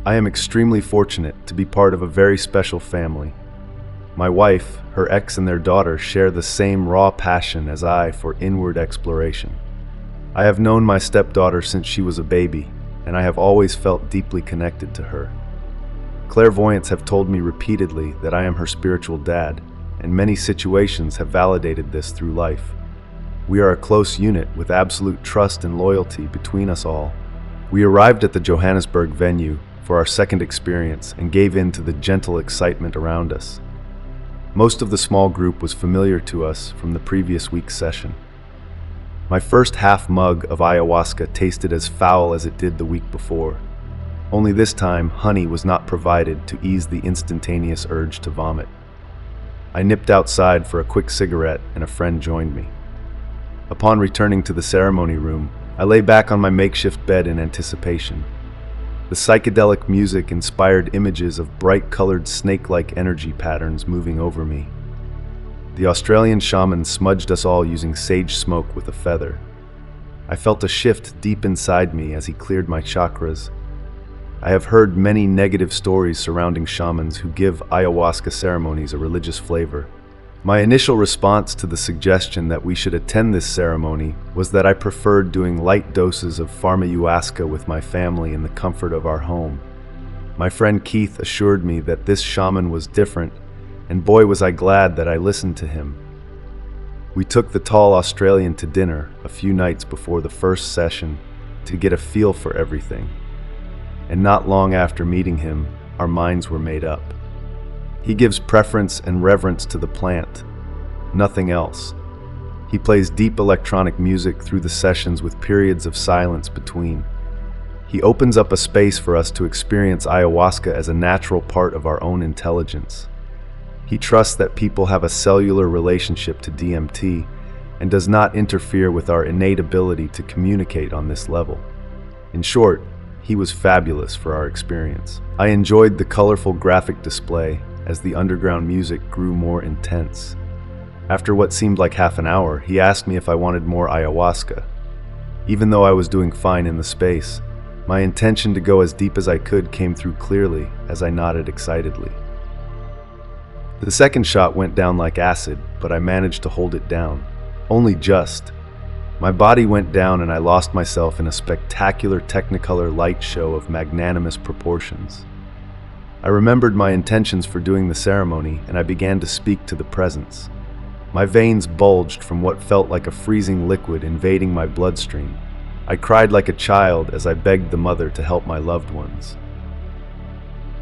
I am extremely fortunate to be part of a very special family. My wife, her ex, and their daughter share the same raw passion as I for inward exploration. I have known my stepdaughter since she was a baby, and I have always felt deeply connected to her. Clairvoyants have told me repeatedly that I am her spiritual dad, and many situations have validated this through life. We are a close unit with absolute trust and loyalty between us all. We arrived at the Johannesburg venue for our second experience and gave in to the gentle excitement around us. Most of the small group was familiar to us from the previous week's session. My first half mug of ayahuasca tasted as foul as it did the week before. Only this time, honey was not provided to ease the instantaneous urge to vomit. I nipped outside for a quick cigarette and a friend joined me. Upon returning to the ceremony room, I lay back on my makeshift bed in anticipation. The psychedelic music inspired images of bright-colored snake-like energy patterns moving over me. The Australian shaman smudged us all using sage smoke with a feather. I felt a shift deep inside me as he cleared my chakras. I have heard many negative stories surrounding shamans who give ayahuasca ceremonies a religious flavor. My initial response to the suggestion that we should attend this ceremony was that I preferred doing light doses of ayahuasca with my family in the comfort of our home. My friend Keith assured me that this shaman was different, and boy was I glad that I listened to him. We took the tall Australian to dinner a few nights before the first session to get a feel for everything. And not long after meeting him, our minds were made up. He gives preference and reverence to the plant, nothing else. He plays deep electronic music through the sessions with periods of silence between. He opens up a space for us to experience ayahuasca as a natural part of our own intelligence. He trusts that people have a cellular relationship to DMT and does not interfere with our innate ability to communicate on this level. In short, he was fabulous for our experience. I enjoyed the colorful graphic display as the underground music grew more intense. After what seemed like half an hour, he asked me if I wanted more ayahuasca. Even though I was doing fine in the space, my intention to go as deep as I could came through clearly as I nodded excitedly. The second shot went down like acid, but I managed to hold it down. Only just. My body went down and I lost myself in a spectacular technicolor light show of magnanimous proportions. I remembered my intentions for doing the ceremony, and I began to speak to the presence. My veins bulged from what felt like a freezing liquid invading my bloodstream. I cried like a child as I begged the mother to help my loved ones.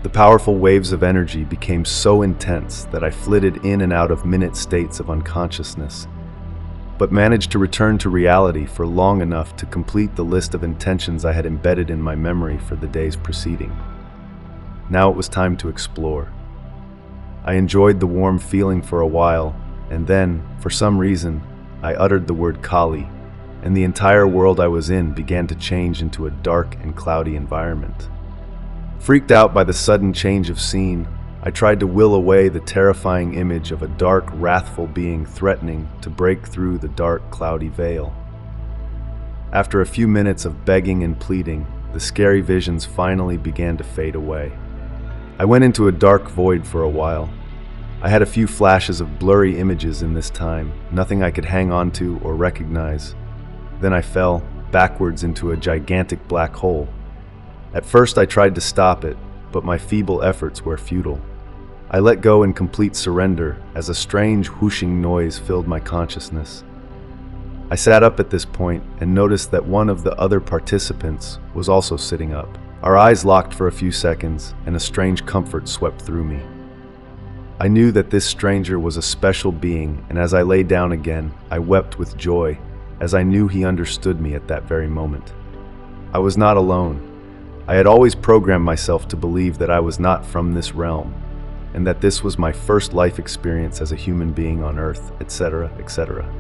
The powerful waves of energy became so intense that I flitted in and out of minute states of unconsciousness, but managed to return to reality for long enough to complete the list of intentions I had embedded in my memory for the days preceding. Now it was time to explore. I enjoyed the warm feeling for a while, and then, for some reason, I uttered the word Kali, and the entire world I was in began to change into a dark and cloudy environment. Freaked out by the sudden change of scene, I tried to will away the terrifying image of a dark, wrathful being threatening to break through the dark, cloudy veil. After a few minutes of begging and pleading, the scary visions finally began to fade away. I went into a dark void for a while. I had a few flashes of blurry images in this time, nothing I could hang on to or recognize. Then I fell backwards into a gigantic black hole. At first I tried to stop it, but my feeble efforts were futile. I let go in complete surrender as a strange whooshing noise filled my consciousness. I sat up at this point and noticed that one of the other participants was also sitting up. Our eyes locked for a few seconds, and a strange comfort swept through me. I knew that this stranger was a special being, and as I lay down again, I wept with joy, as I knew he understood me at that very moment. I was not alone. I had always programmed myself to believe that I was not from this realm, and that this was my first life experience as a human being on Earth, etc., etc.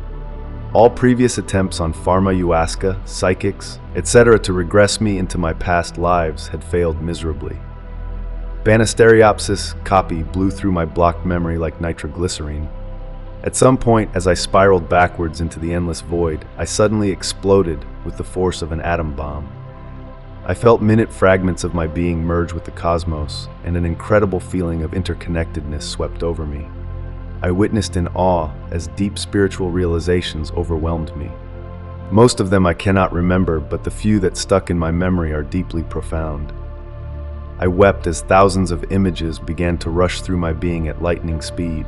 All previous attempts on ayahuasca, psychics, etc. to regress me into my past lives had failed miserably. Banisteriopsis copy blew through my blocked memory like nitroglycerine. At some point, as I spiraled backwards into the endless void, I suddenly exploded with the force of an atom bomb. I felt minute fragments of my being merge with the cosmos, and an incredible feeling of interconnectedness swept over me. I witnessed in awe as deep spiritual realizations overwhelmed me. Most of them I cannot remember, but the few that stuck in my memory are deeply profound. I wept as thousands of images began to rush through my being at lightning speed.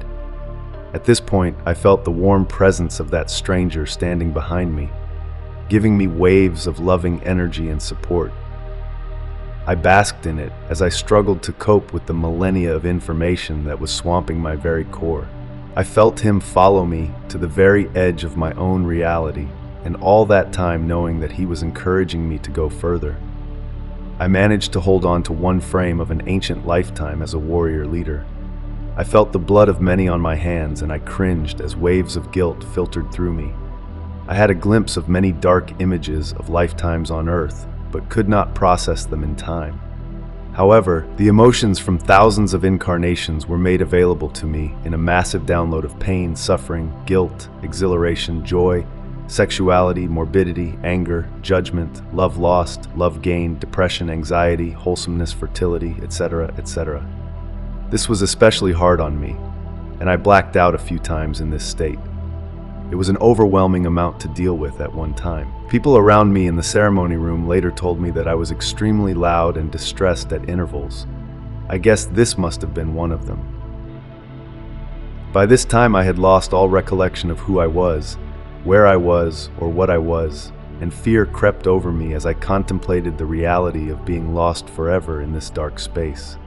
At this point, I felt the warm presence of that stranger standing behind me, giving me waves of loving energy and support. I basked in it as I struggled to cope with the millennia of information that was swamping my very core. I felt him follow me to the very edge of my own reality, and all that time knowing that he was encouraging me to go further. I managed to hold on to one frame of an ancient lifetime as a warrior leader. I felt the blood of many on my hands, and I cringed as waves of guilt filtered through me. I had a glimpse of many dark images of lifetimes on Earth, but could not process them in time. However, the emotions from thousands of incarnations were made available to me in a massive download of pain, suffering, guilt, exhilaration, joy, sexuality, morbidity, anger, judgment, love lost, love gained, depression, anxiety, wholesomeness, fertility, etc., etc. This was especially hard on me, and I blacked out a few times in this state. It was an overwhelming amount to deal with at one time. People around me in the ceremony room later told me that I was extremely loud and distressed at intervals. I guess this must have been one of them. By this time I had lost all recollection of who I was, where I was, or what I was, and fear crept over me as I contemplated the reality of being lost forever in this dark space.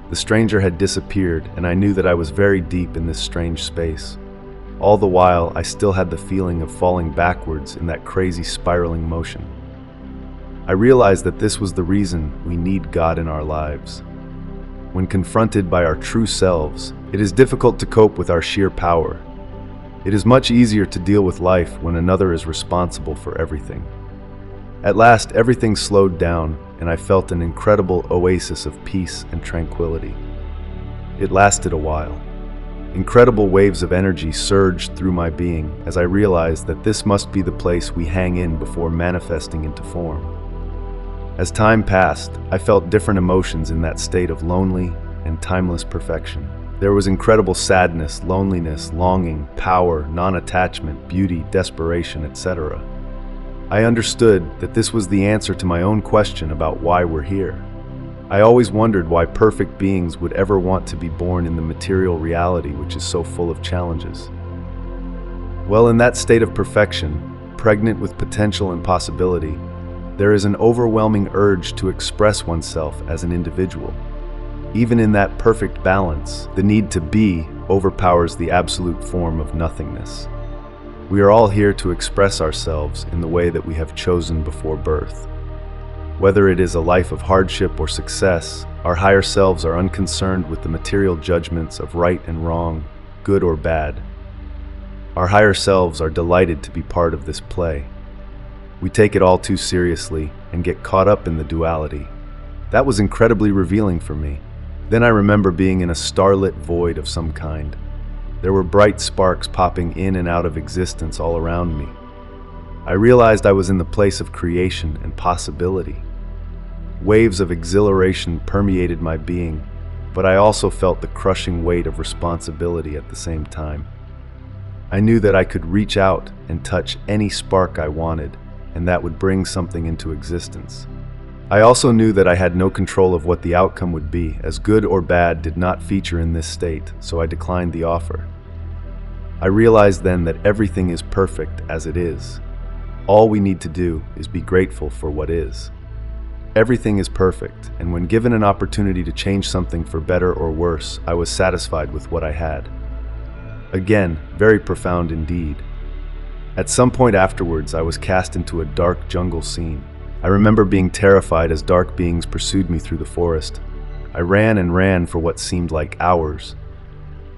The stranger had disappeared, and I knew that I was very deep in this strange space. All the while, I still had the feeling of falling backwards in that crazy spiraling motion. I realized that this was the reason we need God in our lives. When confronted by our true selves, it is difficult to cope with our sheer power. It is much easier to deal with life when another is responsible for everything. At last, everything slowed down, and I felt an incredible oasis of peace and tranquility. It lasted a while. Incredible waves of energy surged through my being as I realized that this must be the place we hang in before manifesting into form. As time passed, I felt different emotions in that state of lonely and timeless perfection. There was incredible sadness, loneliness, longing, power, non-attachment, beauty, desperation, etc. I understood that this was the answer to my own question about why we're here. I always wondered why perfect beings would ever want to be born in the material reality which is so full of challenges. Well, in that state of perfection, pregnant with potential and possibility, there is an overwhelming urge to express oneself as an individual. Even in that perfect balance, the need to be overpowers the absolute form of nothingness. We are all here to express ourselves in the way that we have chosen before birth. Whether it is a life of hardship or success, our higher selves are unconcerned with the material judgments of right and wrong, good or bad. Our higher selves are delighted to be part of this play. We take it all too seriously and get caught up in the duality. That was incredibly revealing for me. Then I remember being in a starlit void of some kind. There were bright sparks popping in and out of existence all around me. I realized I was in the place of creation and possibility. Waves of exhilaration permeated my being, but I also felt the crushing weight of responsibility at the same time. I knew that I could reach out and touch any spark I wanted, and that would bring something into existence. I also knew that I had no control of what the outcome would be, as good or bad did not feature in this state, so I declined the offer. I realized then that everything is perfect as it is. All we need to do is be grateful for what is. Everything is perfect, and when given an opportunity to change something for better or worse, I was satisfied with what I had. Again, very profound indeed. At some point afterwards, I was cast into a dark jungle scene. I remember being terrified as dark beings pursued me through the forest. I ran and ran for what seemed like hours.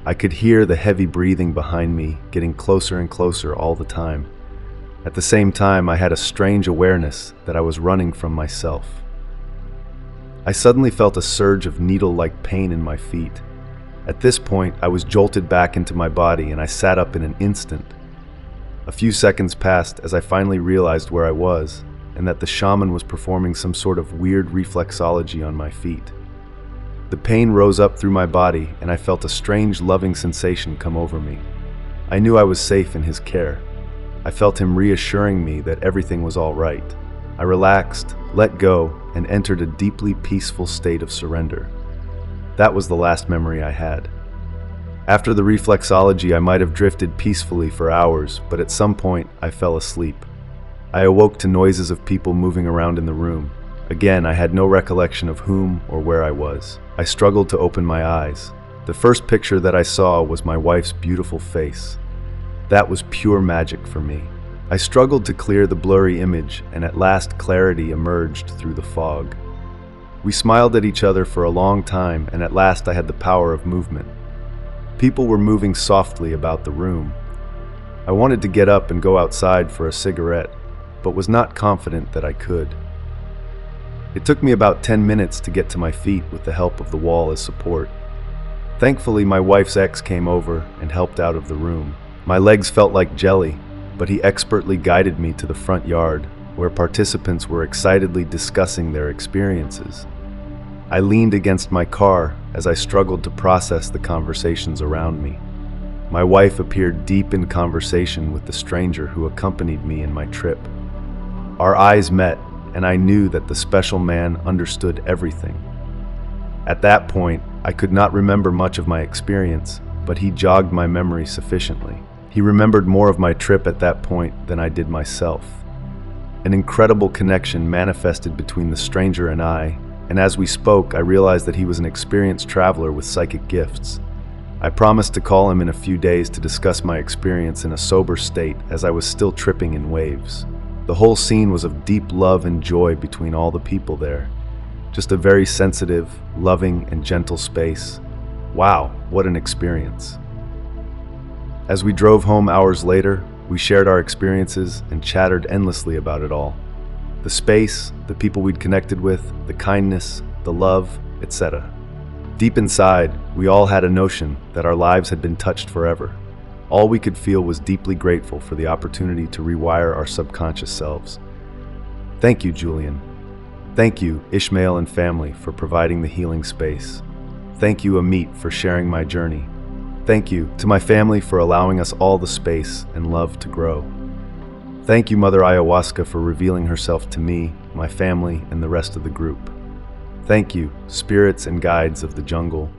I could hear the heavy breathing behind me, getting closer and closer all the time. At the same time, I had a strange awareness that I was running from myself. I suddenly felt a surge of needle-like pain in my feet. At this point, I was jolted back into my body and I sat up in an instant. A few seconds passed as I finally realized where I was, and that the shaman was performing some sort of weird reflexology on my feet. The pain rose up through my body, and I felt a strange, loving sensation come over me. I knew I was safe in his care. I felt him reassuring me that everything was all right. I relaxed, let go, and entered a deeply peaceful state of surrender. That was the last memory I had. After the reflexology, I might have drifted peacefully for hours, but at some point, I fell asleep. I awoke to noises of people moving around in the room. Again, I had no recollection of whom or where I was. I struggled to open my eyes. The first picture that I saw was my wife's beautiful face. That was pure magic for me. I struggled to clear the blurry image, and at last clarity emerged through the fog. We smiled at each other for a long time, and at last I had the power of movement. People were moving softly about the room. I wanted to get up and go outside for a cigarette, but was not confident that I could. It took me about 10 minutes to get to my feet with the help of the wall as support. Thankfully, my wife's ex came over and helped out of the room. My legs felt like jelly, but he expertly guided me to the front yard, where participants were excitedly discussing their experiences. I leaned against my car as I struggled to process the conversations around me. My wife appeared deep in conversation with the stranger who accompanied me in my trip. Our eyes met, and I knew that the special man understood everything. At that point, I could not remember much of my experience, but he jogged my memory sufficiently. He remembered more of my trip at that point than I did myself. An incredible connection manifested between the stranger and I, and as we spoke, I realized that he was an experienced traveler with psychic gifts. I promised to call him in a few days to discuss my experience in a sober state, as I was still tripping in waves. The whole scene was of deep love and joy between all the people there. Just a very sensitive, loving, and gentle space. Wow, what an experience. As we drove home hours later, we shared our experiences and chattered endlessly about it all. The space, the people we'd connected with, the kindness, the love, etc. Deep inside, we all had a notion that our lives had been touched forever. All we could feel was deeply grateful for the opportunity to rewire our subconscious selves. Thank you, Julian. Thank you, Ishmael and family, for providing the healing space. Thank you, Amit, for sharing my journey. Thank you to my family for allowing us all the space and love to grow. Thank you, Mother Ayahuasca, for revealing herself to me, my family, and the rest of the group. Thank you, spirits and guides of the jungle,